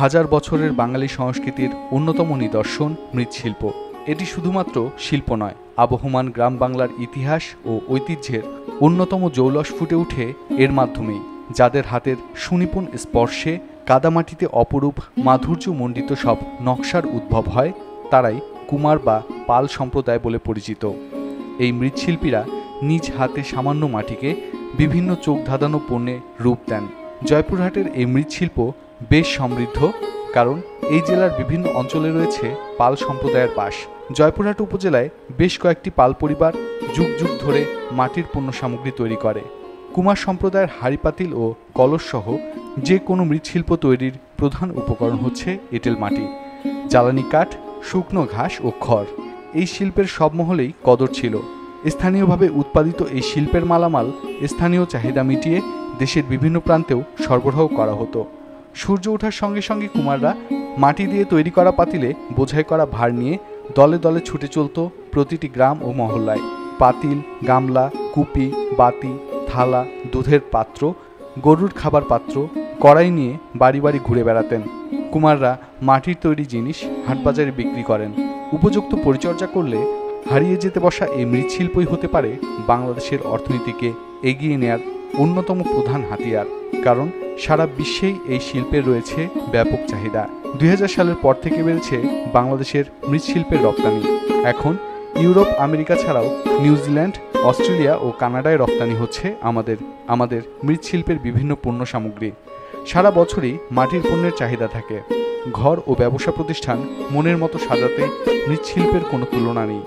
হাজার বছরের বাঙালি সংস্কৃতির অন্যতম নিদর্শন মৃৎশিল্প। এটি শুধুমাত্র শিল্প নয়, আবহমান গ্রাম বাংলার ইতিহাস ও ঐতিহ্যের অন্যতম জৌলস ফুটে ওঠে এর মাধ্যমেই। যাদের হাতের সুনিপুণ স্পর্শে কাদামাটিতে অপরূপ মাধুর্যমণ্ডিত সব নকশার উদ্ভব হয়, তারাই কুমার বা পাল সম্প্রদায় বলে পরিচিত। এই মৃৎশিল্পীরা নিজ হাতে সামান্য মাটিকে বিভিন্ন চোখ ধাঁধানো পণ্যে রূপ দেন। জয়পুরহাটের এই মৃৎশিল্প বেশ সমৃদ্ধ, কারণ এই জেলার বিভিন্ন অঞ্চলে রয়েছে পাল সম্প্রদায়ের বাস। জয়পুরহাট উপজেলায় বেশ কয়েকটি পাল পরিবার যুগ যুগ ধরে মাটির পণ্য সামগ্রী তৈরি করে। কুমার সম্প্রদায়ের হাঁড়িপাতিল ও কলস সহ যে কোনো মৃৎশিল্প তৈরির প্রধান উপকরণ হচ্ছে এঁটেল মাটি, জ্বালানি কাঠ, শুকনো ঘাস ও খড়। এই শিল্পের সব মহলেই কদর ছিল। স্থানীয়ভাবে উৎপাদিত এই শিল্পের মালামাল স্থানীয় চাহিদা মিটিয়ে দেশের বিভিন্ন প্রান্তেও সরবরাহ করা হতো। সূর্য ওঠার সঙ্গে সঙ্গে কুমাররা মাটি দিয়ে তৈরি করা পাতিলে বোঝাই করা ভার নিয়ে দলে দলে ছুটে চলত প্রতিটি গ্রাম ও মহল্লায়। পাতিল, গামলা, কুপি, বাতি, থালা, দুধের পাত্র, গরুর খাবার পাত্র, কড়াই নিয়ে বাড়ি বাড়ি ঘুরে বেড়াতেন। কুমাররা মাটির তৈরি জিনিস হাটবাজারে বিক্রি করেন। উপযুক্ত পরিচর্যা করলে হারিয়ে যেতে বসা এই মৃৎশিল্পই হতে পারে বাংলাদেশের অর্থনীতিকে এগিয়ে নেয়ার অন্যতম প্রধান হাতিয়ার। কারণ সারা বিশ্বেই এই শিল্পের রয়েছে ব্যাপক চাহিদা। 2000 সালের পর থেকে বেড়েছে বাংলাদেশের মৃৎশিল্পের রপ্তানি। এখন ইউরোপ, আমেরিকা ছাড়াও নিউজিল্যান্ড, অস্ট্রেলিয়া ও কানাডায় রপ্তানি হচ্ছে আমাদের মৃৎশিল্পের বিভিন্ন পণ্য সামগ্রী। সারা বছরই মাটির পণ্যের চাহিদা থাকে। ঘর ও ব্যবসা প্রতিষ্ঠান মনের মতো সাজাতে মৃৎশিল্পের কোনো তুলনা নেই।